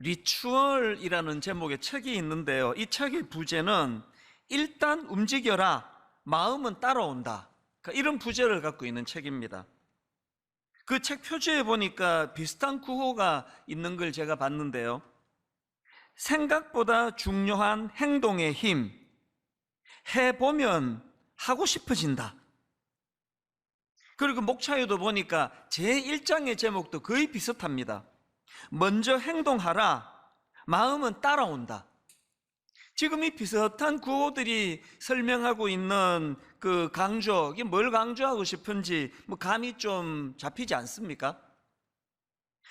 리추얼이라는 제목의 책이 있는데요, 이 책의 부제는 일단 움직여라, 마음은 따라온다, 그러니까 이런 부제를 갖고 있는 책입니다. 그 책 표지에 보니까 비슷한 구호가 있는 걸 제가 봤는데요, 생각보다 중요한 행동의 힘, 해보면 하고 싶어진다. 그리고 목차에도 보니까 제1장의 제목도 거의 비슷합니다. 먼저 행동하라, 마음은 따라온다. 지금 이 비슷한 구호들이 설명하고 있는 그 강조, 이게 뭘 강조하고 싶은지 감이 좀 잡히지 않습니까?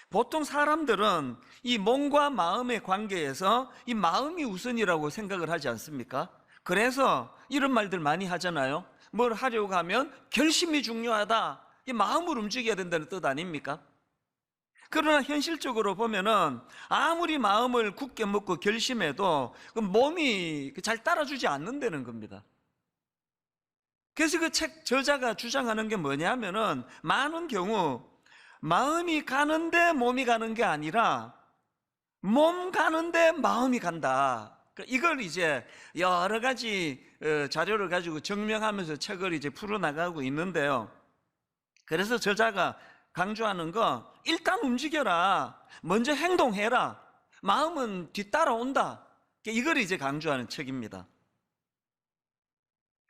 보통 사람들은 이 몸과 마음의 관계에서 이 마음이 우선이라고 생각을 하지 않습니까? 그래서 이런 말들 많이 하잖아요. 뭘 하려고 하면 결심이 중요하다, 이 마음을 움직여야 된다는 뜻 아닙니까? 그러나 현실적으로 보면은 아무리 마음을 굳게 먹고 결심해도 그 몸이 잘 따라주지 않는다는 겁니다. 그래서 그 책 저자가 주장하는 게 뭐냐면은, 많은 경우 마음이 가는데 몸이 가는 게 아니라 몸 가는데 마음이 간다. 이걸 이제 여러 가지 자료를 가지고 증명하면서 책을 이제 풀어나가고 있는데요, 그래서 저자가 강조하는 거, 일단 움직여라, 먼저 행동해라, 마음은 뒤따라온다, 이걸 이제 강조하는 책입니다.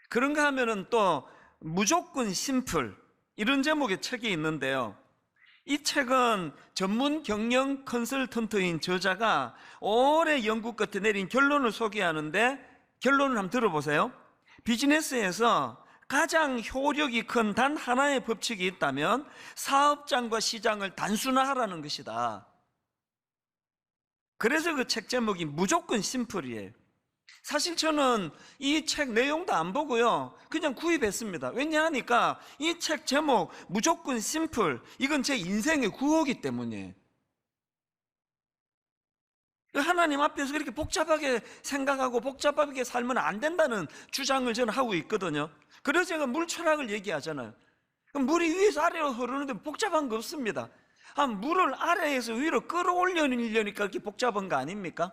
그런가 하면은 또 무조건 심플, 이런 제목의 책이 있는데요, 이 책은 전문 경영 컨설턴트인 저자가 오래 연구 끝에 내린 결론을 소개하는데, 결론을 한번 들어보세요. 비즈니스에서 가장 효력이 큰 단 하나의 법칙이 있다면 사업장과 시장을 단순화하라는 것이다. 그래서 그 책 제목이 무조건 심플이에요. 사실 저는 이 책 내용도 안 보고요, 그냥 구입했습니다. 왜냐하니까 이 책 제목 무조건 심플, 이건 제 인생의 구호이기 때문이에요. 하나님 앞에서 그렇게 복잡하게 생각하고 복잡하게 살면 안 된다는 주장을 저는 하고 있거든요. 그래서 제가 물 철학을 얘기하잖아요. 물이 위에서 아래로 흐르는데 복잡한 거 없습니다. 물을 아래에서 위로 끌어올리려니까 그렇게 복잡한 거 아닙니까?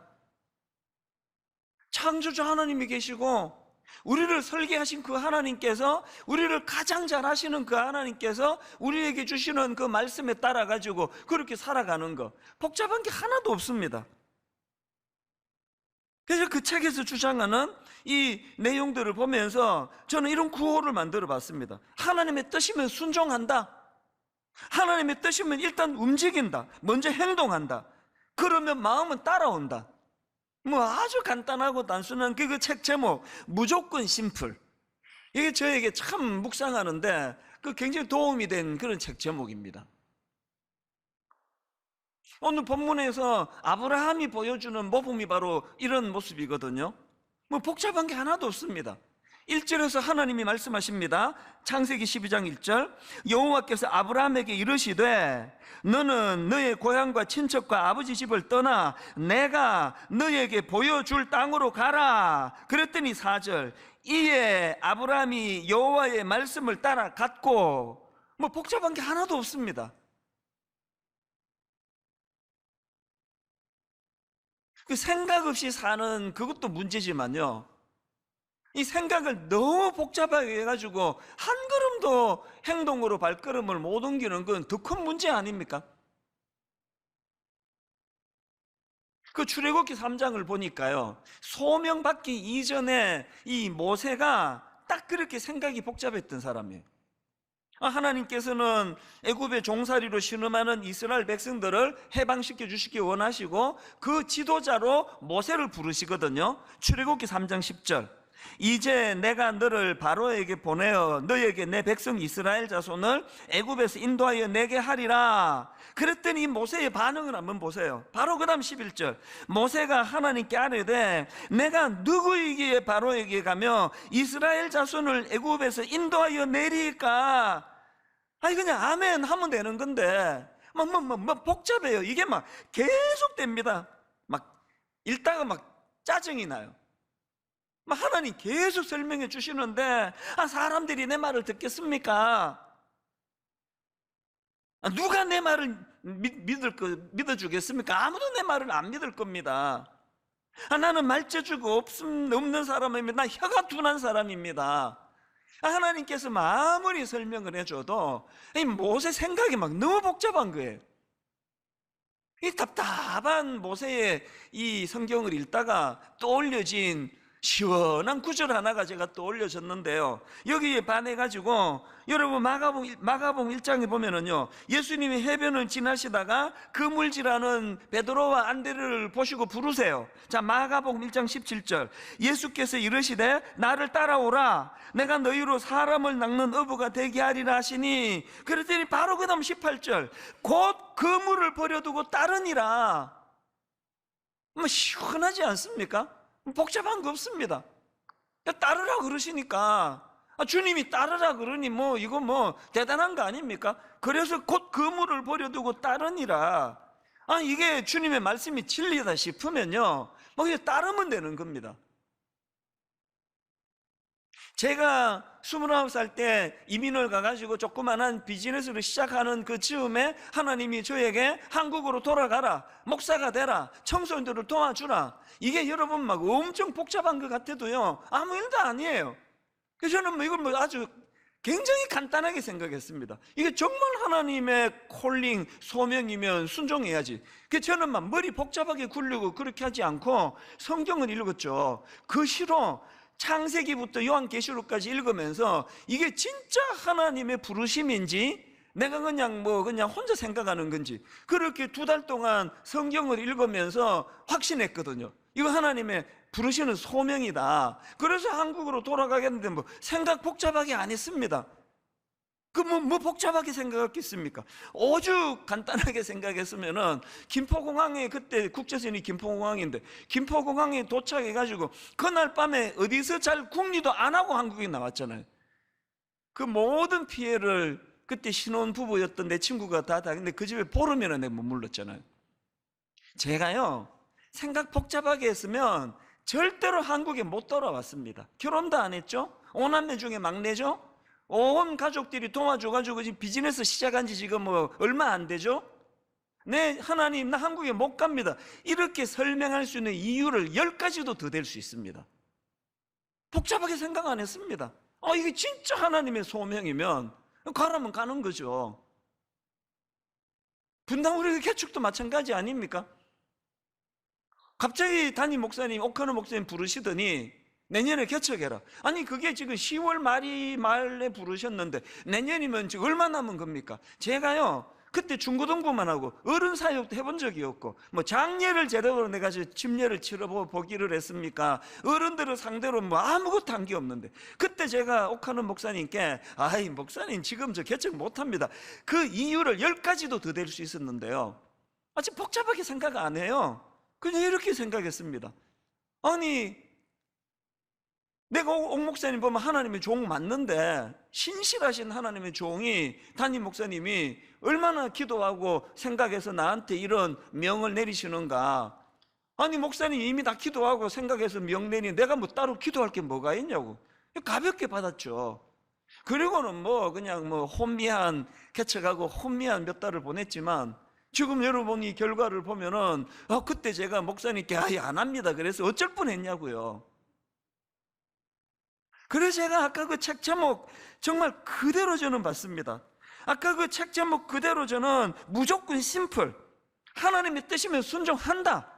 창조주 하나님이 계시고 우리를 설계하신 그 하나님께서, 우리를 가장 잘 아시는 그 하나님께서 우리에게 주시는 그 말씀에 따라 가지고 그렇게 살아가는 거, 복잡한 게 하나도 없습니다. 그래서 그 책에서 주장하는 이 내용들을 보면서 저는 이런 구호를 만들어 봤습니다. 하나님의 뜻이면 순종한다, 하나님의 뜻이면 일단 움직인다, 먼저 행동한다, 그러면 마음은 따라온다. 아주 간단하고 단순한 그 책 제목 무조건 심플, 이게 저에게 참 묵상하는데 굉장히 도움이 된 그런 책 제목입니다. 오늘 본문에서 아브라함이 보여주는 모범이 바로 이런 모습이거든요. 복잡한 게 하나도 없습니다. 1절에서 하나님이 말씀하십니다. 창세기 12장 1절, 여호와께서 아브라함에게 이르시되 너는 너의 고향과 친척과 아버지 집을 떠나 내가 너에게 보여줄 땅으로 가라. 그랬더니 4절, 이에 아브라함이 여호와의 말씀을 따라 갔고, 복잡한 게 하나도 없습니다. 그 생각 없이 사는 그것도 문제지만요, 이 생각을 너무 복잡하게 해가지고 한 걸음도 행동으로 발걸음을 못 옮기는 건 더 큰 문제 아닙니까? 그 출애굽기 3장을 보니까요, 소명받기 이전에 이 모세가 딱 그렇게 생각이 복잡했던 사람이에요. 하나님께서는 애굽의 종살이로 신음하는 이스라엘 백성들을 해방시켜 주시기 원하시고 그 지도자로 모세를 부르시거든요. 출애굽기 3장 10절, 이제 내가 너를 바로에게 보내어 너에게 내 백성 이스라엘 자손을 애굽에서 인도하여 내게 하리라. 그랬더니 모세의 반응을 한번 보세요. 바로 그 다음 11절, 모세가 하나님께 아뢰되 내가 누구이기에 바로에게 가며 이스라엘 자손을 애굽에서 인도하여 내리까? 그냥 아멘 하면 되는 건데 복잡해요. 이게 계속됩니다. 읽다가 짜증이 나요. 하나님 계속 설명해 주시는데 사람들이 내 말을 듣겠습니까? 누가 내 말을 믿어주겠습니까? 아무도 내 말을 안 믿을 겁니다. 나는 말재주가 없는 사람입니다. 나 혀가 둔한 사람입니다. 하나님께서 아무리 설명을 해줘도 이 모세 생각이 막 너무 복잡한 거예요. 이 답답한 모세의 이 성경을 읽다가 떠올려진 시원한 구절 하나가 제가 떠올려졌는데요, 여기에 반해가지고 여러분 마가복음 1장에 보면은요, 예수님이 해변을 지나시다가 그물질하는 베드로와 안드레를 보시고 부르세요. 자, 마가복음 1장 17절, 예수께서 이르시되 나를 따라오라, 내가 너희로 사람을 낚는 어부가 되게 하리라 하시니, 그랬더니 바로 그 다음 18절, 곧 그물을 버려두고 따르니라. 뭐 시원하지 않습니까? 복잡한 거 없습니다. 따르라 그러시니까, 주님이 따르라 그러니 뭐 이거 뭐 대단한 거 아닙니까? 그래서 곧 그물을 버려두고 따르니라. 이게 주님의 말씀이 진리다 싶으면요, 뭐 그냥 따르면 되는 겁니다. 제가 29살 때 이민을 가가지고 조그만한 비즈니스를 시작하는 그 즈음에 하나님이 저에게 한국으로 돌아가라, 목사가 되라, 청소년들을 도와주라. 이게 여러분 막 엄청 복잡한 것 같아도요, 아무 일도 아니에요. 그래서 저는 뭐 이걸 뭐 아주 굉장히 간단하게 생각했습니다. 이게 정말 하나님의 콜링, 소명이면 순종해야지. 그래서 저는 막 머리 복잡하게 굴리고 그렇게 하지 않고 성경을 읽었죠. 그 시로 창세기부터 요한계시록까지 읽으면서 이게 진짜 하나님의 부르심인지 내가 그냥 혼자 생각하는 건지 그렇게 2달 동안 성경을 읽으면서 확신했거든요. 이거 하나님의 부르시는 소명이다. 그래서 한국으로 돌아가겠는데 뭐 생각 복잡하게 안 했습니다. 뭐 복잡하게 생각했겠습니까? 오죽 간단하게 생각했으면은 김포공항에, 그때 국제선이 김포공항인데 김포공항에 도착해가지고 그날 밤에 어디서 잘 궁리도 안 하고 한국에 나왔잖아요. 그 모든 피해를 그때 신혼부부였던 내 친구가 다 근데 그 집에 보름이나 내가 머물렀잖아요. 제가요, 생각 복잡하게 했으면 절대로 한국에 못 돌아왔습니다. 결혼도 안 했죠. 5남매 중에 막내죠. 온 가족들이 도와줘가지고 지금 비즈니스 시작한 지 지금 뭐 얼마 안 되죠? 네, 하나님, 나 한국에 못 갑니다. 이렇게 설명할 수 있는 이유를 10가지도 더 될 수 있습니다. 복잡하게 생각 안 했습니다. 이게 진짜 하나님의 소명이면 가라면 가는 거죠. 분당 우리 개축도 마찬가지 아닙니까? 갑자기 담임 목사님, 오카노 목사님 부르시더니 내년에 개척해라. 아니 그게 지금 10월 말에 부르셨는데 내년이면 지금 얼마 남은 겁니까? 제가요 그때 중고등부만 하고 어른 사역도 해본 적이 없고 뭐 장례를 제대로 내가 침례를 치러보기를 했습니까? 어른들을 상대로 뭐 아무것도 한 게 없는데 그때 제가 오카노 목사님께 목사님 지금 저 개척 못합니다. 그 이유를 10가지도 더 될 수 있었는데요, 아직 복잡하게 생각 안 해요. 그냥 이렇게 생각했습니다. 아니 내가 옥 목사님 보면 하나님의 종 맞는데 신실하신 하나님의 종이 담임 목사님이 얼마나 기도하고 생각해서 나한테 이런 명을 내리시는가. 아니 목사님 이미 다 기도하고 생각해서 명 내니 내가 뭐 따로 기도할 게 뭐가 있냐고 가볍게 받았죠. 그리고는 뭐 그냥 뭐 혼미한 개척하고 혼미한 몇 달을 보냈지만 지금 여러분이 결과를 보면은 그때 제가 목사님께 안 합니다 그래서 어쩔 뻔했냐고요. 그래서 제가 아까 그 책 제목 정말 그대로 저는 봤습니다. 아까 그 책 제목 그대로 저는 무조건 심플, 하나님의 뜻이면 순종한다.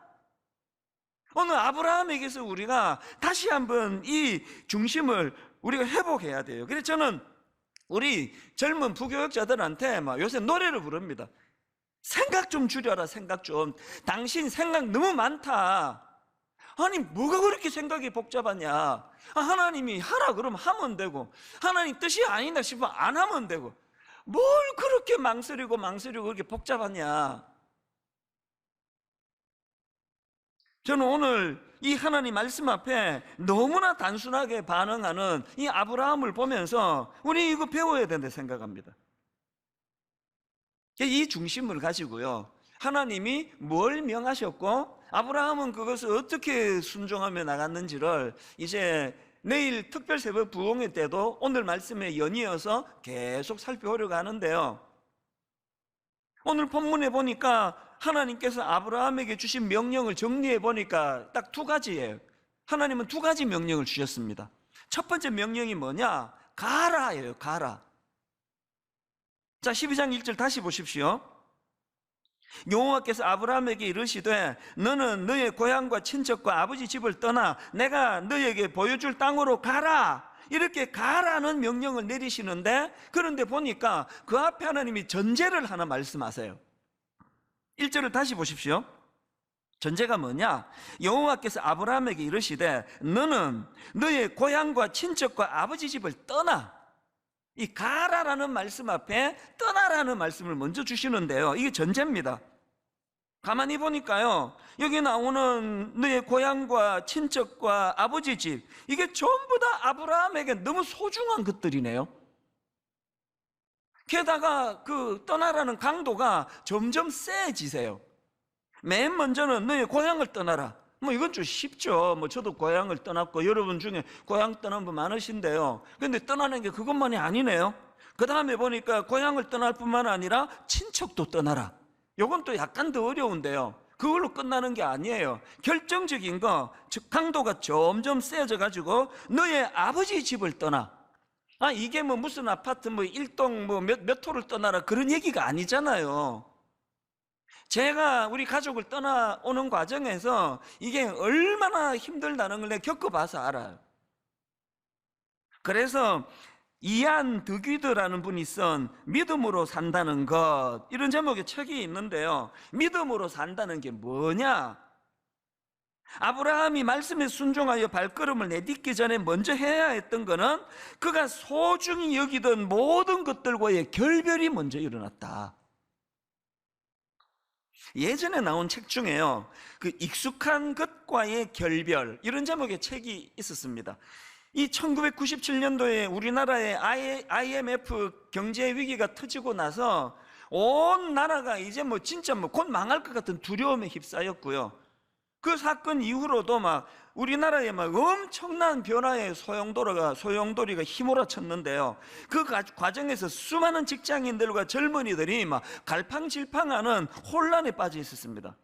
오늘 아브라함에게서 우리가 다시 한번 이 중심을 우리가 회복해야 돼요. 그래서 저는 우리 젊은 부교육자들한테 막 요새 노래를 부릅니다. 생각 좀 줄여라. 생각 좀. 당신 생각 너무 많다. 아니 뭐가 그렇게 생각이 복잡하냐. 하나님이 하라 그러면 하면 되고 하나님 뜻이 아니다 싶으면 안 하면 되고 뭘 그렇게 망설이고 그렇게 복잡하냐. 저는 오늘 이 하나님 말씀 앞에 너무나 단순하게 반응하는 이 아브라함을 보면서 우리 이거 배워야 된다 생각합니다. 이 중심을 가지고요, 하나님이 뭘 명하셨고 아브라함은 그것을 어떻게 순종하며 나갔는지를 이제 내일 특별 새벽 부흥회 때도 오늘 말씀에 연이어서 계속 살펴보려고 하는데요, 오늘 본문에 보니까 하나님께서 아브라함에게 주신 명령을 정리해 보니까 딱 두 가지예요. 하나님은 두 가지 명령을 주셨습니다. 첫 번째 명령이 뭐냐? 가라예요. 가라. 자, 12장 1절 다시 보십시오. 여호와께서 아브라함에게 이르시되 너는 너의 고향과 친척과 아버지 집을 떠나 내가 너에게 보여줄 땅으로 가라. 이렇게 가라는 명령을 내리시는데, 그런데 보니까 그 앞에 하나님이 전제를 하나 말씀하세요. 1절을 다시 보십시오. 전제가 뭐냐? 여호와께서 아브라함에게 이르시되 너는 너의 고향과 친척과 아버지 집을 떠나. 이 가라라는 말씀 앞에 떠나라는 말씀을 먼저 주시는데요, 이게 전제입니다. 가만히 보니까요, 여기 나오는 너의 고향과 친척과 아버지 집, 이게 전부 다 아브라함에게 너무 소중한 것들이네요. 게다가 그 떠나라는 강도가 점점 세지세요. 맨 먼저는 너의 고향을 떠나라. 뭐 이건 좀 쉽죠. 뭐 저도 고향을 떠났고 여러분 중에 고향 떠난 분 많으신데요. 근데 떠나는 게 그것만이 아니네요. 그 다음에 보니까 고향을 떠날 뿐만 아니라 친척도 떠나라. 요건 또 약간 더 어려운데요, 그걸로 끝나는 게 아니에요. 결정적인 거, 즉 강도가 점점 세져 가지고 너의 아버지 집을 떠나. 이게 뭐 무슨 아파트 뭐 1동 뭐 몇 호를 떠나라 그런 얘기가 아니잖아요. 제가 우리 가족을 떠나오는 과정에서 이게 얼마나 힘들다는 걸 내가 겪어봐서 알아요. 그래서 이안 득위드라는 분이 쓴 믿음으로 산다는 것, 이런 제목의 책이 있는데요, 믿음으로 산다는 게 뭐냐? 아브라함이 말씀에 순종하여 발걸음을 내딛기 전에 먼저 해야 했던 것은 그가 소중히 여기던 모든 것들과의 결별이 먼저 일어났다. 예전에 나온 책 중에요, 그 익숙한 것과의 결별, 이런 제목의 책이 있었습니다. 이 1997년도에 우리나라의 IMF 경제 위기가 터지고 나서 온 나라가 이제 뭐 진짜 뭐 곧 망할 것 같은 두려움에 휩싸였고요. 그 사건 이후로도 막 우리나라에 막 엄청난 변화의 소용돌이가 휘몰아쳤는데요, 그 과정에서 수많은 직장인들과 젊은이들이 막 갈팡질팡하는 혼란에 빠져 있었습니다.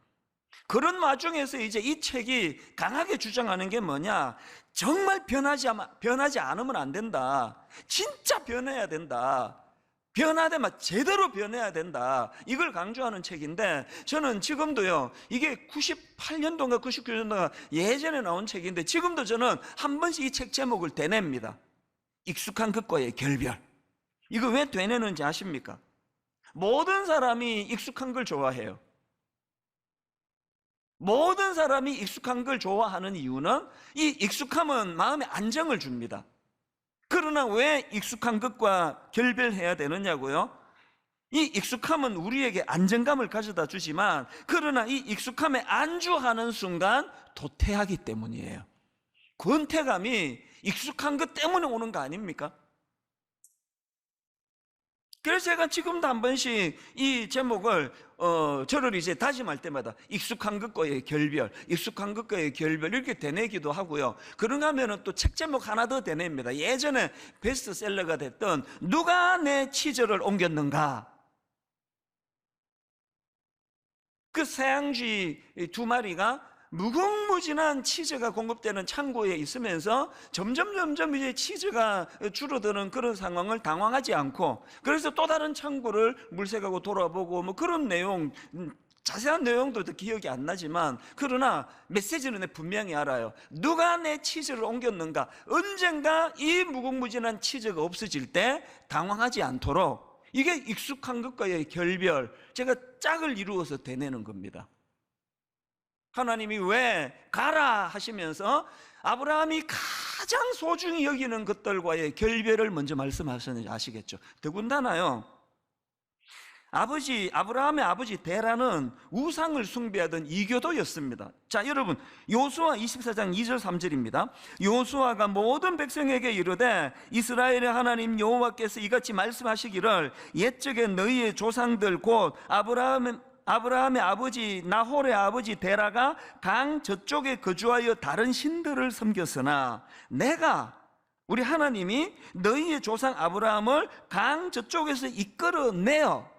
그런 와중에서 이제 이 책이 강하게 주장하는 게 뭐냐? 정말 변하지 않으면 안 된다. 진짜 변해야 된다. 변화되면 제대로 변해야 된다. 이걸 강조하는 책인데, 저는 지금도요, 이게 98년도인가 99년도인가 예전에 나온 책인데 지금도 저는 한 번씩 이 책 제목을 되냅니다. 익숙한 것과의 결별. 이거 왜 되내는지 아십니까? 모든 사람이 익숙한 걸 좋아해요. 모든 사람이 익숙한 걸 좋아하는 이유는 이 익숙함은 마음에 안정을 줍니다. 그러나 왜 익숙한 것과 결별해야 되느냐고요? 이 익숙함은 우리에게 안정감을 가져다 주지만, 그러나 이 익숙함에 안주하는 순간 도태하기 때문이에요. 권태감이 익숙한 것 때문에 오는 거 아닙니까? 그래서 제가 지금도 한 번씩 이 제목을 저를 이제 다짐할 때마다 익숙한 것과의 결별, 익숙한 것과의 결별 이렇게 되뇌기도 하고요. 그런가 하면은 또 책 제목 하나 더 되냅니다. 예전에 베스트셀러가 됐던 누가 내 치즈를 옮겼는가? 그 서양쥐 두 마리가 무궁무진한 치즈가 공급되는 창고에 있으면서 점점 이제 치즈가 줄어드는 그런 상황을 당황하지 않고, 그래서 또 다른 창고를 물색하고 돌아보고 뭐 그런 내용, 자세한 내용도 기억이 안 나지만, 그러나 메시지는 분명히 알아요. 누가 내 치즈를 옮겼는가? 언젠가 이 무궁무진한 치즈가 없어질 때 당황하지 않도록, 이게 익숙한 것과의 결별, 제가 짝을 이루어서 되내는 겁니다. 하나님이 왜 가라 하시면서 아브라함이 가장 소중히 여기는 것들과의 결별을 먼저 말씀하셨는지 아시겠죠? 더군다나요, 아브라함의 아버지 데라는 우상을 숭배하던 이교도였습니다. 자, 여러분, 요수아 24장 2절 3절입니다. 요수아가 모든 백성에게 이르되 이스라엘의 하나님 여호와께서 이같이 말씀하시기를 옛적에 너희의 조상들 곧 아브라함의 아버지 나홀의 아버지 데라가 강 저쪽에 거주하여 다른 신들을 섬겼으나 내가, 우리 하나님이 너희의 조상 아브라함을 강 저쪽에서 이끌어내어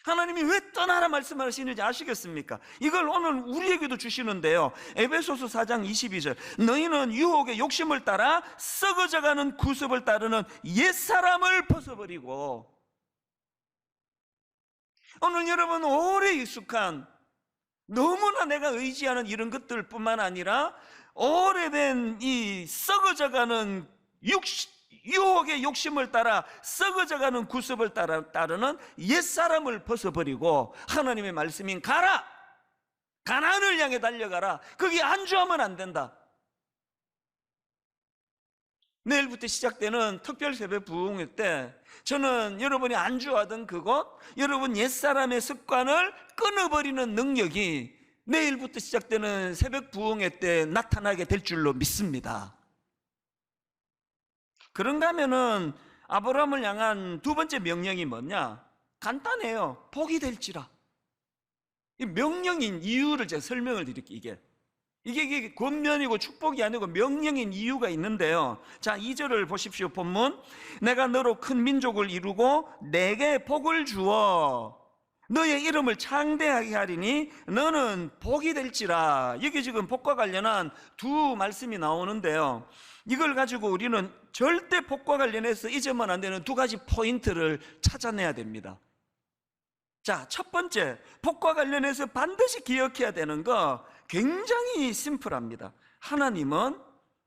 하나님이 왜 떠나라 말씀하시는지 아시겠습니까? 이걸 오늘 우리에게도 주시는데요. 에베소서 4장 22절, 너희는 유혹의 욕심을 따라 썩어져가는 구습을 따르는 옛사람을 벗어버리고. 오늘 여러분, 오래 익숙한, 너무나 내가 의지하는 이런 것들뿐만 아니라 오래된 이 썩어져가는 유혹의 욕심을 따라 썩어져가는 구습을 따르는 옛사람을 벗어버리고 하나님의 말씀인 가라, 가나안을 향해 달려가라. 거기 안주하면 안 된다. 내일부터 시작되는 특별 새벽 부흥회 때 저는 여러분이 안주하던 그곳, 여러분 옛사람의 습관을 끊어버리는 능력이 내일부터 시작되는 새벽 부흥회 때 나타나게 될 줄로 믿습니다. 그런가 하면은 아브라함을 향한 두 번째 명령이 뭐냐? 간단해요. 복이 될지라. 이 명령인 이유를 제가 설명을 드릴게요. 이게 권면이고 축복이 아니고 명령인 이유가 있는데요. 자, 2절을 보십시오. 본문, 내가 너로 큰 민족을 이루고 내게 복을 주어 너의 이름을 창대하게 하리니 너는 복이 될지라. 여기 지금 복과 관련한 두 말씀이 나오는데요. 이걸 가지고 우리는 절대 복과 관련해서 잊으면 안 되는 두 가지 포인트를 찾아내야 됩니다. 자, 첫 번째, 복과 관련해서 반드시 기억해야 되는 거 굉장히 심플합니다. 하나님은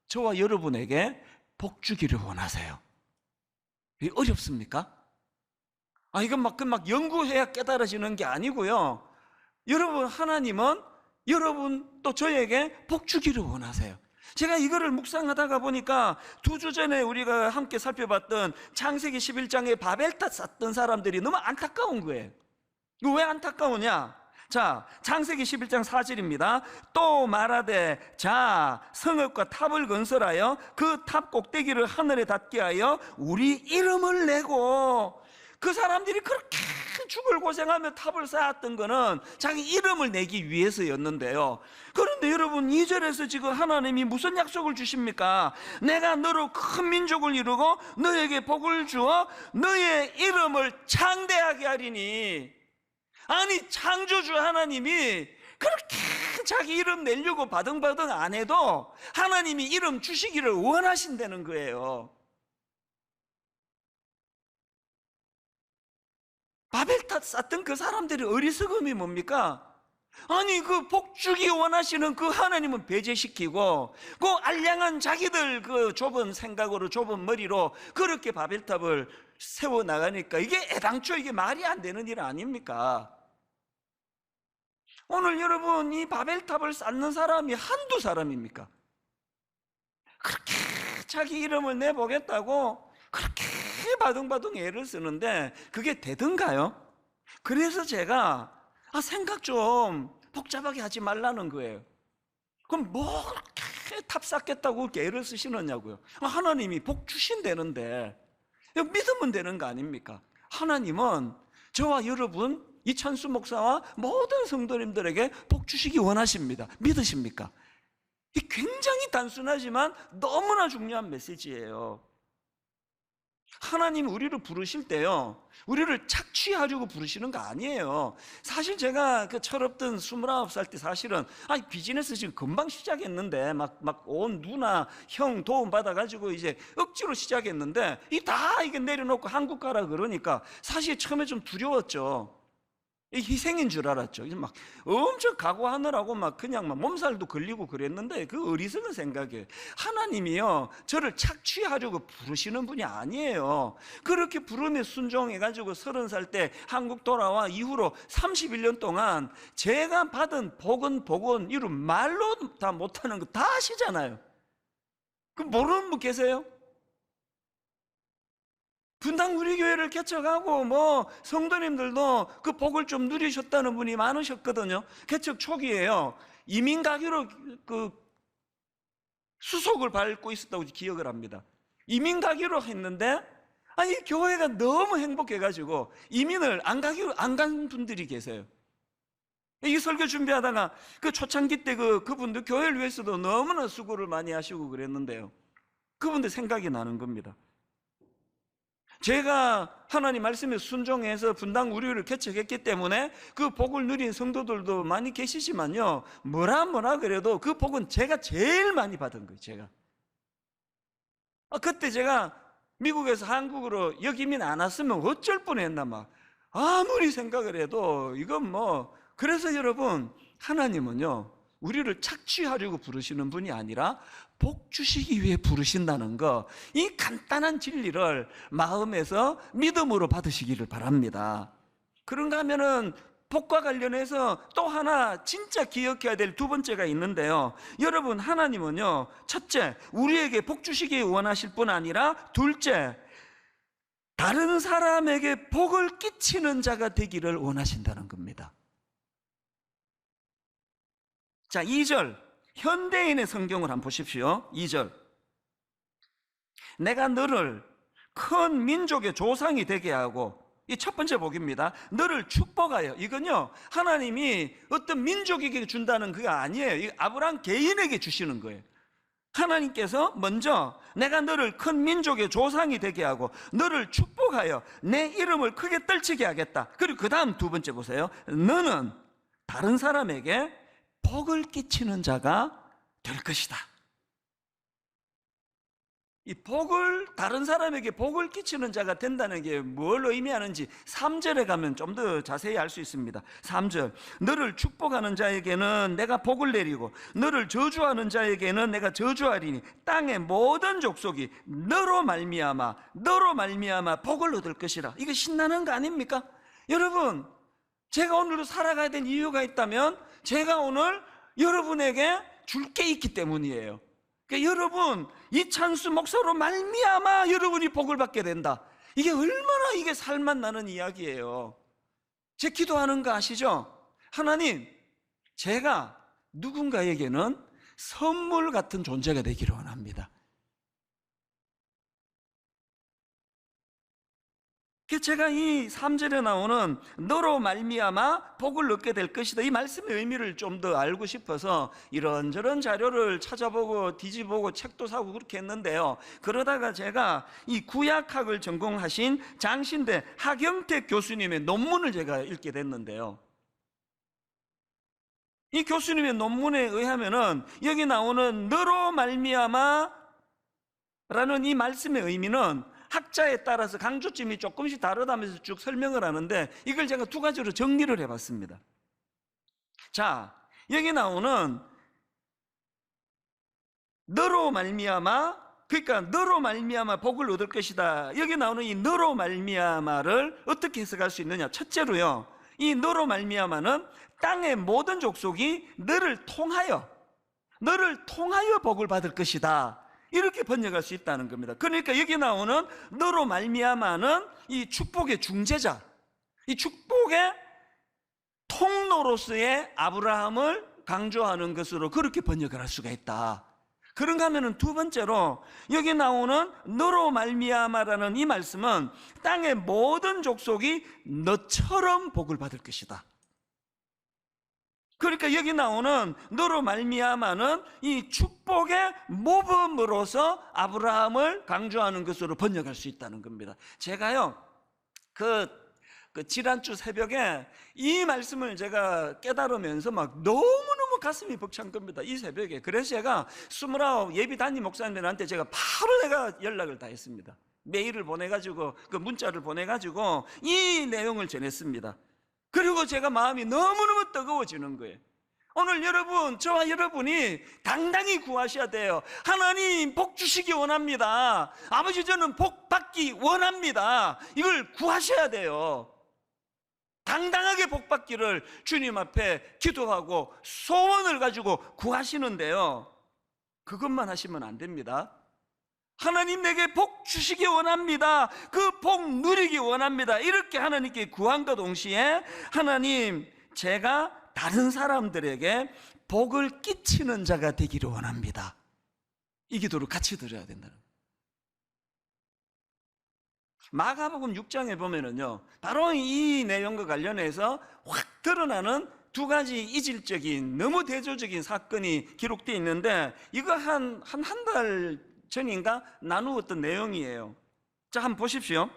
저와 여러분에게 복 주기를 원하세요. 이게 어렵습니까? 이건 막 연구해야 깨달아지는 게 아니고요. 여러분, 하나님은 여러분 또 저에게 복 주기를 원하세요. 제가 이거를 묵상하다가 보니까 2주 전에 우리가 함께 살펴봤던 창세기 11장에 바벨탑 쌓던 사람들이 너무 안타까운 거예요. 이거 왜 안타까우냐? 자, 창세기 11장 4절입니다. 또 말하되, 자, 성읍과 탑을 건설하여 그 탑 꼭대기를 하늘에 닿게 하여 우리 이름을 내고. 그 사람들이 그렇게 죽을 고생하며 탑을 쌓았던 거는 자기 이름을 내기 위해서였는데요. 그런데 여러분, 2절에서 지금 하나님이 무슨 약속을 주십니까? 내가 너로 큰 민족을 이루고 너에게 복을 주어 너의 이름을 창대하게 하리니. 아니, 창조주 하나님이 그렇게 자기 이름 내려고 바등바등 안 해도 하나님이 이름 주시기를 원하신다는 거예요. 바벨탑 쌓던 그 사람들의 어리석음이 뭡니까? 아니, 그 복주기 원하시는 그 하나님은 배제시키고 그 알량한 자기들 그 좁은 생각으로 좁은 머리로 그렇게 바벨탑을 세워나가니까 이게 애당초 이게 말이 안 되는 일 아닙니까? 오늘 여러분, 이 바벨탑을 쌓는 사람이 한두 사람입니까? 그렇게 자기 이름을 내보겠다고 그렇게 바둥바둥 애를 쓰는데 그게 되던가요? 그래서 제가 생각 좀 복잡하게 하지 말라는 거예요. 그럼 뭐 그렇게 탑 쌓겠다고 애를 쓰시느냐고요. 하나님이 복 주신다는데 믿으면 되는 거 아닙니까? 하나님은 저와 여러분, 이찬수 목사와 모든 성도님들에게 복 주시기 원하십니다. 믿으십니까? 이 굉장히 단순하지만 너무나 중요한 메시지예요. 하나님 우리를 부르실 때요, 우리를 착취하려고 부르시는 거 아니에요. 사실 제가 그 철없던 29살 때 사실은 비즈니스 지금 금방 시작했는데 막 온 누나 형 도움 받아가지고 이제 억지로 시작했는데 이게 내려놓고 한국 가라 그러니까 사실 처음에 좀 두려웠죠. 희생인 줄 알았죠. 막 엄청 각오하느라고 그냥 몸살도 걸리고 그랬는데 그 어리석은 생각이에요. 하나님이요, 저를 착취하려고 부르시는 분이 아니에요. 그렇게 부름에 순종해가지고 30살 때 한국 돌아와 이후로 31년 동안 제가 받은 복은 이루 말로 다 못하는 거 다 아시잖아요. 그 모르는 분 계세요? 분당 우리 교회를 개척하고 성도님들도 그 복을 좀 누리셨다는 분이 많으셨거든요. 개척 초기에요, 이민 가기로 그 수속을 밟고 있었다고 기억을 합니다. 이민 가기로 했는데 교회가 너무 행복해가지고 이민을 안 간 분들이 계세요. 이 설교 준비하다가 그 초창기 때 그분들 교회를 위해서도 너무나 수고를 많이 하시고 그랬는데요, 그분들 생각이 나는 겁니다. 제가 하나님 말씀에 순종해서 분당 우리를 개척했기 때문에 그 복을 누린 성도들도 많이 계시지만요, 뭐라 그래도 그 복은 제가 제일 많이 받은 거예요. 제가 그때 제가 미국에서 한국으로 여기민 안 왔으면 어쩔 뻔했나 막 아무리 생각을 해도 이건 뭐. 그래서 여러분, 하나님은요 우리를 착취하려고 부르시는 분이 아니라 복 주시기 위해 부르신다는 거, 이 간단한 진리를 마음에서 믿음으로 받으시기를 바랍니다. 그런가 하면은 복과 관련해서 또 하나 진짜 기억해야 될 두 번째가 있는데요, 여러분, 하나님은요 첫째, 우리에게 복 주시기 원하실 뿐 아니라 둘째, 다른 사람에게 복을 끼치는 자가 되기를 원하신다는 겁니다. 자, 2절 현대인의 성경을 한번 보십시오. 2절, 내가 너를 큰 민족의 조상이 되게 하고, 이 첫 번째 복입니다. 너를 축복하여. 이건요 하나님이 어떤 민족에게 준다는 그게 아니에요. 이 아브라함 개인에게 주시는 거예요. 하나님께서 먼저 내가 너를 큰 민족의 조상이 되게 하고 너를 축복하여 내 이름을 크게 떨치게 하겠다. 그리고 그 다음 두 번째 보세요. 너는 다른 사람에게 복을 끼치는 자가 될 것이다. 이 복을, 다른 사람에게 복을 끼치는 자가 된다는 게 뭘 의미하는지 3절에 가면 좀 더 자세히 알 수 있습니다. 3절, 너를 축복하는 자에게는 내가 복을 내리고 너를 저주하는 자에게는 내가 저주하리니 땅의 모든 족속이 너로 말미암아 복을 얻을 것이라. 이거 신나는 거 아닙니까? 여러분, 제가 오늘도 살아가야 될 이유가 있다면 제가 오늘 여러분에게 줄 게 있기 때문이에요. 그러니까 여러분, 이찬수 목사로 말미암아 여러분이 복을 받게 된다. 이게 얼마나 이게 살맛 나는 이야기예요. 제 기도하는 거 아시죠? 하나님, 제가 누군가에게는 선물 같은 존재가 되기를 원합니다. 제가 이 3절에 나오는 너로 말미암아 복을 얻게 될 것이다, 이 말씀의 의미를 좀 더 알고 싶어서 이런저런 자료를 찾아보고 뒤집어보고 책도 사고 그렇게 했는데요, 그러다가 제가 이 구약학을 전공하신 장신대 하경택 교수님의 논문을 제가 읽게 됐는데요, 이 교수님의 논문에 의하면은 여기 나오는 너로 말미암아 라는 이 말씀의 의미는 학자에 따라서 강조점이 조금씩 다르다면서 쭉 설명을 하는데, 이걸 제가 두 가지로 정리를 해봤습니다. 자, 여기 나오는 너로 말미암아, 그러니까 너로 말미암아 복을 얻을 것이다, 여기 나오는 이 너로 말미암아를 어떻게 해석할 수 있느냐. 첫째로요, 이 너로 말미암아는 땅의 모든 족속이 너를 통하여 복을 받을 것이다, 이렇게 번역할 수 있다는 겁니다. 그러니까 여기 나오는 너로 말미암아는 이 축복의 중재자, 이 축복의 통로로서의 아브라함을 강조하는 것으로 그렇게 번역을 할 수가 있다. 그런가 하면은 두 번째로 여기 나오는 너로 말미암아라는 이 말씀은 땅의 모든 족속이 너처럼 복을 받을 것이다. 그러니까 여기 나오는 너로 말미암아는 이 축복의 모범으로서 아브라함을 강조하는 것으로 번역할 수 있다는 겁니다. 제가요 그 지난주 새벽에 이 말씀을 제가 깨달으면서 막 너무너무 가슴이 벅찬 겁니다, 이 새벽에. 그래서 제가 29 예비 담임 목사님들한테 제가 바로 내가 연락을 다 했습니다. 메일을 보내가지고, 그 문자를 보내가지고 이 내용을 전했습니다. 그리고 제가 마음이 너무너무 뜨거워지는 거예요. 오늘 여러분, 저와 여러분이 당당히 구하셔야 돼요. 하나님 복 주시기 원합니다. 아버지, 저는 복 받기 원합니다. 이걸 구하셔야 돼요. 당당하게 복 받기를 주님 앞에 기도하고 소원을 가지고 구하시는데요, 그것만 하시면 안 됩니다. 하나님 내게 복 주시기 원합니다. 그 복 누리기 원합니다. 이렇게 하나님께 구한과 동시에 하나님, 제가 다른 사람들에게 복을 끼치는 자가 되기를 원합니다. 이 기도를 같이 드려야 된다는 거예요. 마가복음 6장에 보면은요, 바로 이 내용과 관련해서 확 드러나는 두 가지 이질적인, 너무 대조적인 사건이 기록되어 있는데, 이거 한 달 전인가 나누었던 내용이에요. 자, 한번 보십시오.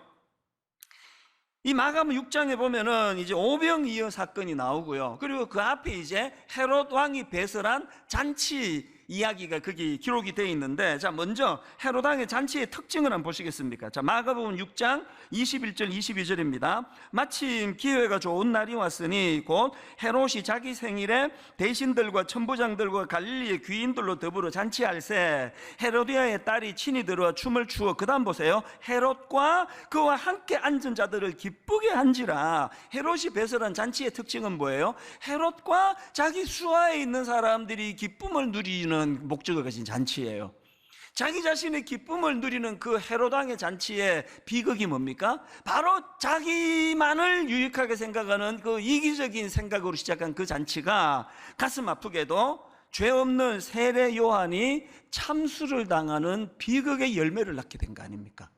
이 마가복음 6장에 보면은 이제 오병이어 사건이 나오고요. 그리고 그 앞에 이제 헤롯 왕이 배설한 잔치 이야기가 거기 기록이 되어 있는데, 자, 먼저 헤롯 왕의 잔치의 특징을 한번 보시겠습니까? 자, 마가복음 6장 21절 22절입니다. 마침 기회가 좋은 날이 왔으니 곧 헤롯이 자기 생일에 대신들과 천부장들과 갈릴리의 귀인들로 더불어 잔치할세 헤로디아의 딸이 친히 들어와 춤을 추어, 그 다음 보세요. 헤롯과 그와 함께 앉은 자들을 기쁘게 한지라. 헤롯이 배설한 잔치의 특징은 뭐예요? 헤롯과 자기 수하에 있는 사람들이 기쁨을 누리는 목적을 가진 잔치예요. 자기 자신의 기쁨을 누리는 그 헤롯 왕의 잔치의 비극이 뭡니까? 바로 자기만을 유익하게 생각하는 그 이기적인 생각으로 시작한 그 잔치가 가슴 아프게도 죄 없는 세례 요한이 참수를 당하는 비극의 열매를 낳게 된 거 아닙니까?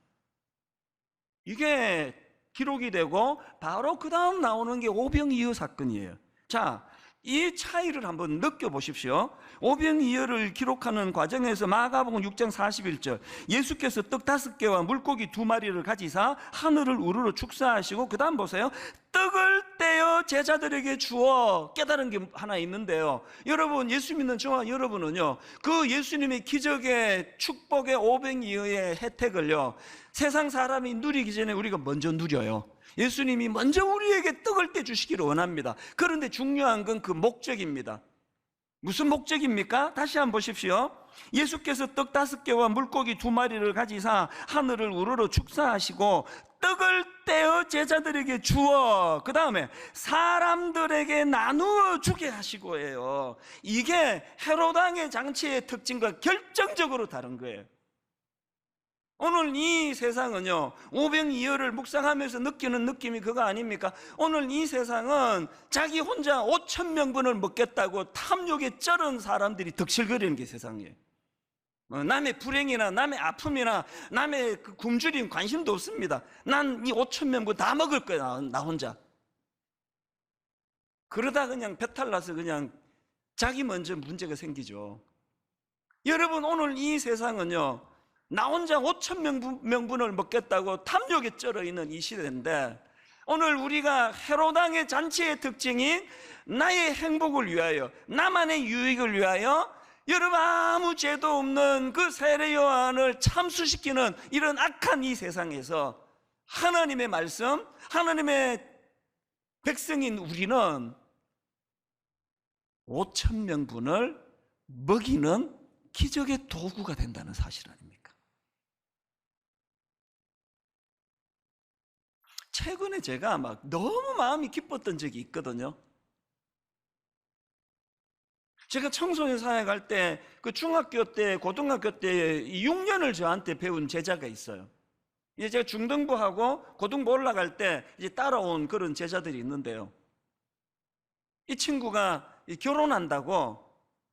이게 기록이 되고 바로 그 다음 나오는 게 오병이어 사건이에요. 자, 이 차이를 한번 느껴보십시오. 오병이어를 기록하는 과정에서 마가복음 6장 41절, 예수께서 떡 5개와 물고기 2마리를 가지사 하늘을 우러러 축사하시고, 그 다음 보세요. 떡을 떼어 제자들에게 주어. 깨달은 게 하나 있는데요, 여러분, 예수 믿는 저와 여러분은요, 그 예수님의 기적의 축복의 오병이어의 혜택을요, 세상 사람이 누리기 전에 우리가 먼저 누려요. 예수님이 먼저 우리에게 떡을 떼주시기를 원합니다. 그런데 중요한 건 그 목적입니다. 무슨 목적입니까? 다시 한번 보십시오. 예수께서 떡 5개와 물고기 2마리를 가지사 하늘을 우러러 축사하시고 떡을 떼어 제자들에게 주어, 그 다음에 사람들에게 나누어 주게 하시고예요. 이게 헤롯 왕의 잔치의 특징과 결정적으로 다른 거예요. 오늘 이 세상은요, 오병이어를 묵상하면서 느끼는 느낌이 그거 아닙니까? 오늘 이 세상은 자기 혼자 5,000명분을 먹겠다고 탐욕에 쩔은 사람들이 덕실거리는 게 세상이에요. 남의 불행이나 남의 아픔이나 남의 그 굶주림 관심도 없습니다. 난 이 5,000명분 다 먹을 거야, 나 혼자. 그러다 그냥 배탈 나서 그냥 자기 먼저 문제가 생기죠. 여러분, 오늘 이 세상은요, 나 혼자 5,000명분을 먹겠다고 탐욕에 쩔어 있는 이 시대인데, 오늘 우리가 헤롯 왕의 잔치의 특징인 나의 행복을 위하여, 나만의 유익을 위하여, 여러분 아무 죄도 없는 그 세례 요한을 참수시키는 이런 악한 이 세상에서 하나님의 말씀, 하나님의 백성인 우리는 5,000명분을 먹이는 기적의 도구가 된다는 사실 아닙니까? 최근에 제가 막 너무 마음이 기뻤던 적이 있거든요. 제가 청소년 사역할 때, 그 중학교 때, 고등학교 때 6년을 저한테 배운 제자가 있어요. 이제 제가 중등부하고 고등부 올라갈 때 이제 따라온 그런 제자들이 있는데요, 이 친구가 결혼한다고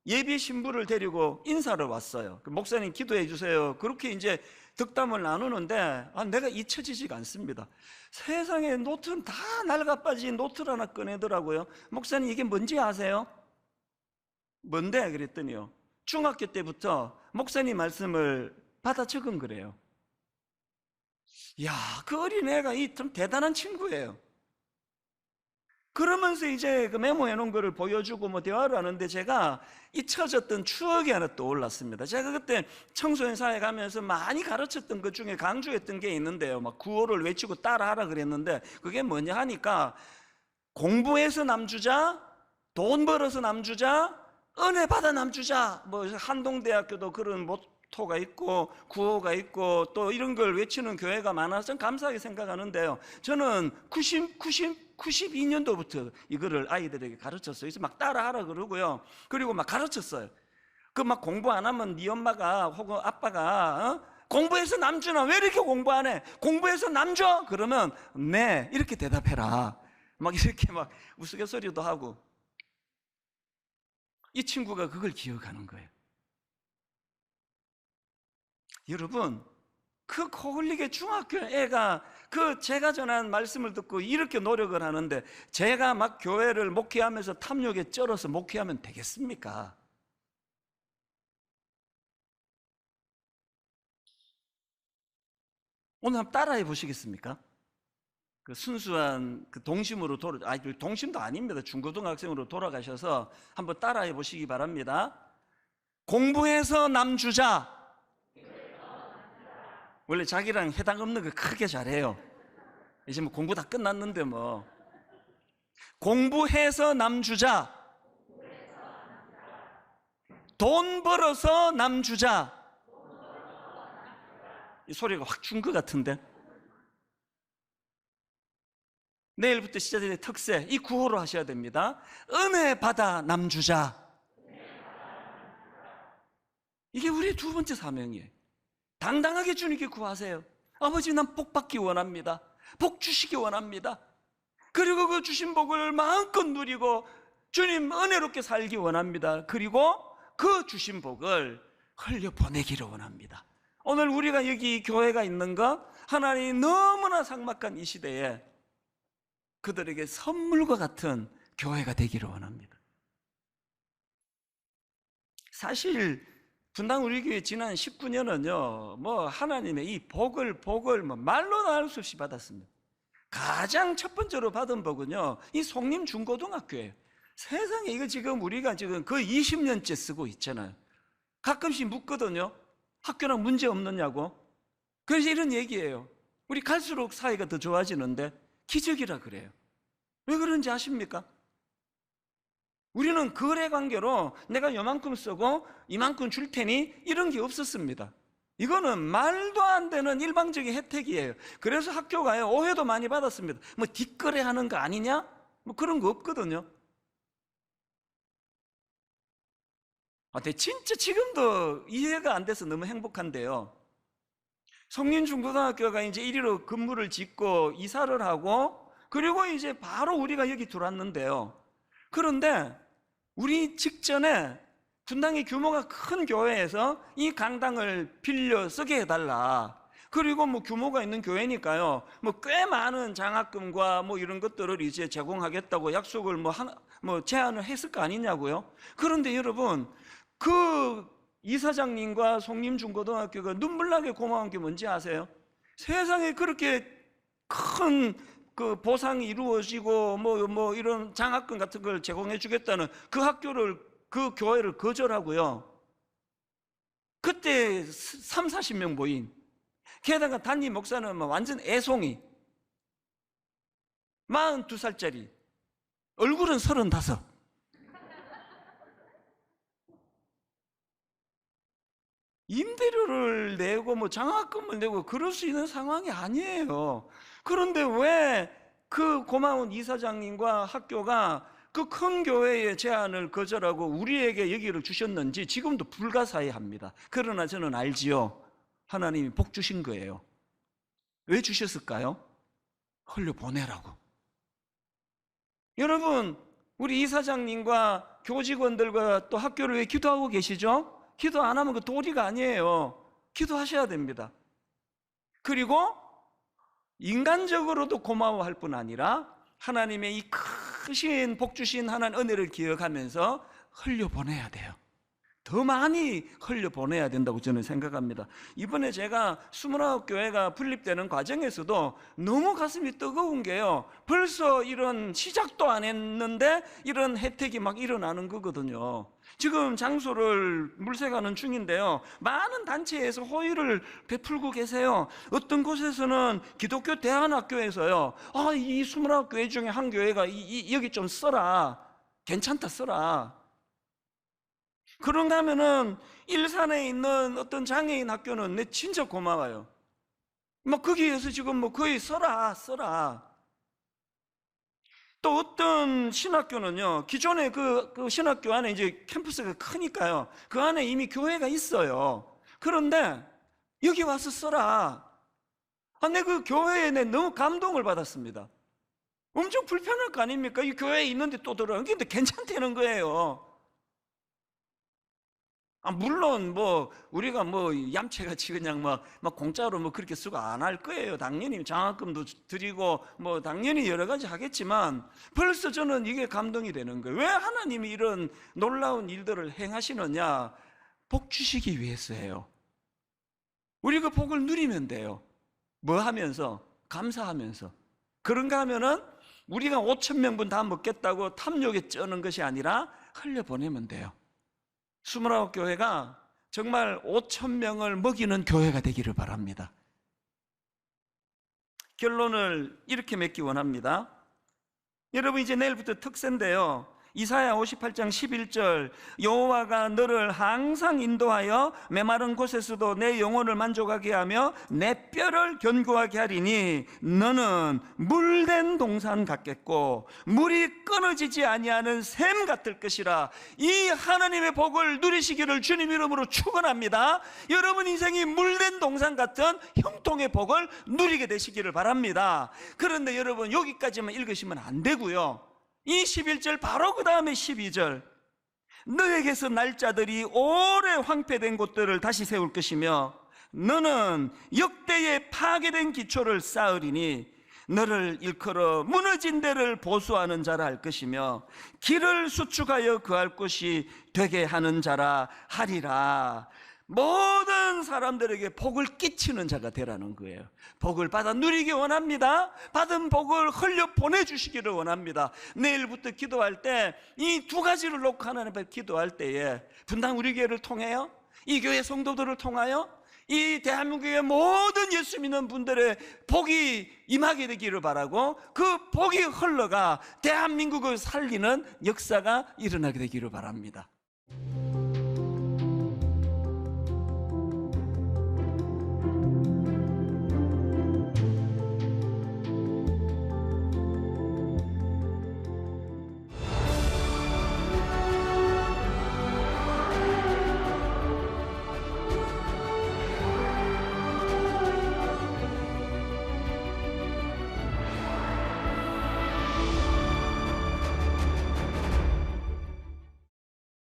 예비 신부를 데리고 인사를 왔어요. 목사님 기도해 주세요. 그렇게 이제 덕담을 나누는데, 내가 잊혀지지가 않습니다. 세상에 노트는 다 낡아 빠진 노트를 하나 꺼내더라고요. 목사님 이게 뭔지 아세요? 뭔데? 그랬더니요, 중학교 때부터 목사님 말씀을 받아 적은 거래요. 이야, 그 어린애가 참 대단한 친구예요. 그러면서 이제 그 메모해 놓은 거를 보여주고 뭐 대화를 하는데, 제가 잊혀졌던 추억이 하나 떠올랐습니다. 제가 그때 청소년 사회 가면서 많이 가르쳤던 것 중에 강조했던 게 있는데요, 막 구호를 외치고 따라하라 그랬는데, 그게 뭐냐 하니까, 공부해서 남주자, 돈 벌어서 남주자, 은혜 받아 남주자. 뭐 한동대학교도 그런 모토가 있고 구호가 있고 또 이런 걸 외치는 교회가 많아서 좀 감사하게 생각하는데요, 저는 92년도부터 이거를 아이들에게 가르쳤어요. 그래서 막 따라하라 그러고요, 그리고 막 가르쳤어요. 그 막 공부 안 하면 네 엄마가 혹은 아빠가 공부해서 남주나 왜 이렇게 공부 안 해? 공부해서 남줘? 그러면 네 이렇게 대답해라. 막 이렇게 막 우스갯소리도 하고. 이 친구가 그걸 기억하는 거예요. 여러분, 그 코흘리게 중학교 애가 그 제가 전한 말씀을 듣고 이렇게 노력을 하는데, 제가 막 교회를 목회하면서 탐욕에 쩔어서 목회하면 되겠습니까? 오늘 한번 따라해 보시겠습니까? 그 순수한 그 동심으로 동심도 아닙니다. 중고등학생으로 돌아가셔서 한번 따라해 보시기 바랍니다. 공부해서 남 주자. 원래 자기랑 해당 없는 거 크게 잘해요. 이제 뭐 공부 다 끝났는데 뭐. 공부해서 남 주자. 돈 벌어서 남 주자. 이 소리가 확 준 것 같은데. 내일부터 시작될 특세, 이 구호로 하셔야 됩니다. 은혜 받아 남 주자. 이게 우리의 두 번째 사명이에요. 당당하게 주님께 구하세요. 아버지, 난 복 받기 원합니다. 복 주시기 원합니다. 그리고 그 주신 복을 마음껏 누리고 주님 은혜롭게 살기 원합니다. 그리고 그 주신 복을 흘려보내기를 원합니다. 오늘 우리가 여기 교회가 있는 것, 하나님 너무나 삭막한 이 시대에 그들에게 선물과 같은 교회가 되기를 원합니다. 사실 분당 우리 교회 지난 19년은요, 뭐 하나님의 이 복을 뭐 말로는 알 수 없이 받았습니다. 가장 첫 번째로 받은 복은요, 이 송림 중고등학교예요. 세상에, 이거 지금 우리가 지금 거의 20년째 쓰고 있잖아요. 가끔씩 묻거든요. 학교랑 문제 없느냐고. 그래서 이런 얘기예요. 우리 갈수록 사이가 더 좋아지는데 기적이라 그래요. 왜 그런지 아십니까? 우리는 거래 관계로 내가 요만큼 쓰고 이만큼 줄 테니 이런 게 없었습니다. 이거는 말도 안 되는 일방적인 혜택이에요. 그래서 학교가요, 오해도 많이 받았습니다. 뭐 뒷거래 하는 거 아니냐? 뭐 그런 거 없거든요. 근데 진짜 지금도 이해가 안 돼서 너무 행복한데요. 성린중고등학교가 이제 이리로 건물을 짓고 이사를 하고, 그리고 이제 바로 우리가 여기 들어왔는데요. 그런데 우리 직전에 분당의 규모가 큰 교회에서 이 강당을 빌려 쓰게 해달라. 그리고 뭐 규모가 있는 교회니까요, 뭐 꽤 많은 장학금과 뭐 이런 것들을 이제 제공하겠다고 약속을 뭐 제안을 했을 거 아니냐고요. 그런데 여러분, 그 이사장님과 송림중고등학교가 눈물나게 고마운 게 뭔지 아세요? 세상에 그렇게 큰 그 보상이 이루어지고 뭐 이런 장학금 같은 걸 제공해 주겠다는 그 학교를, 그 교회를 거절하고요. 그때 3, 40명 모인, 게다가 담임 목사는 뭐 완전 애송이, 42살짜리, 얼굴은 35. 임대료를 내고 뭐 장학금을 내고 그럴 수 있는 상황이 아니에요. 그런데 왜 그 고마운 이사장님과 학교가 그 큰 교회의 제안을 거절하고 우리에게 여기를 주셨는지 지금도 불가사의합니다. 그러나 저는 알지요. 하나님이 복 주신 거예요. 왜 주셨을까요? 흘려보내라고. 여러분, 우리 이사장님과 교직원들과 또 학교를 왜 기도하고 계시죠? 기도 안 하면 그 도리가 아니에요. 기도하셔야 됩니다. 그리고 인간적으로도 고마워할 뿐 아니라 하나님의 이 크신 복 주신 하나님 은혜를 기억하면서 흘려보내야 돼요. 더 많이 흘려보내야 된다고 저는 생각합니다. 이번에 제가 29교회가 분립되는 과정에서도 너무 가슴이 뜨거운 게요, 벌써 이런 시작도 안 했는데 이런 혜택이 막 일어나는 거거든요. 지금 장소를 물색하는 중인데요, 많은 단체에서 호의를 베풀고 계세요. 어떤 곳에서는 기독교 대안학교에서요, 이 29교회 중에 한 교회가 여기 좀 써라, 괜찮다 써라. 그런가 하면은 일산에 있는 어떤 장애인 학교는 내 진짜 고마워요. 뭐 거기에서 지금 뭐 거의 써라. 또 어떤 신학교는요, 기존에 그 신학교 안에 이제 캠퍼스가 크니까요, 그 안에 이미 교회가 있어요. 그런데 여기 와서 써라. 내 그 교회에 너무 감동을 받았습니다. 엄청 불편할 거 아닙니까? 이 교회에 있는데 또 들어요. 근데 괜찮다는 거예요. 물론 뭐 우리가 뭐 얌체같이 그냥 막 공짜로 뭐 그렇게 쓰고 안 할 거예요. 당연히 장학금도 드리고 뭐 당연히 여러 가지 하겠지만, 벌써 저는 이게 감동이 되는 거예요. 왜 하나님이 이런 놀라운 일들을 행하시느냐? 복 주시기 위해서예요. 우리 그 복을 누리면 돼요. 뭐 하면서? 감사하면서. 그런가 하면은 우리가 5천 명분 다 먹겠다고 탐욕에 쩌는 것이 아니라 흘려보내면 돼요. 29교회가 정말 5천 명을 먹이는 교회가 되기를 바랍니다. 결론을 이렇게 맺기 원합니다. 여러분, 이제 내일부터 특세인데요, 이사야 58장 11절, 여호와가 너를 항상 인도하여 메마른 곳에서도 내 영혼을 만족하게 하며 내 뼈를 견고하게 하리니 너는 물된 동산 같겠고 물이 끊어지지 아니하는 샘 같을 것이라. 이 하나님의 복을 누리시기를 주님 이름으로 축원합니다. 여러분 인생이 물된 동산 같은 형통의 복을 누리게 되시기를 바랍니다. 그런데 여러분, 여기까지만 읽으시면 안 되고요, 이 11절 바로 그 다음에 12절, 너에게서 날 자들이 오래 황폐된 곳들을 다시 세울 것이며 너는 역대의 파괴된 기초를 쌓으리니 너를 일컬어 무너진 데를 보수하는 자라 할 것이며 길을 수축하여 거할 곳이 되게 하는 자라 하리라. 모든 사람들에게 복을 끼치는 자가 되라는 거예요. 복을 받아 누리기 원합니다. 받은 복을 흘려 보내주시기를 원합니다. 내일부터 기도할 때 이 두 가지를 놓고 하나님 앞에 기도할 때에 분당 우리 교회를 통해요, 이 교회 성도들을 통하여 이 대한민국의 모든 예수 믿는 분들의 복이 임하게 되기를 바라고, 그 복이 흘러가 대한민국을 살리는 역사가 일어나게 되기를 바랍니다.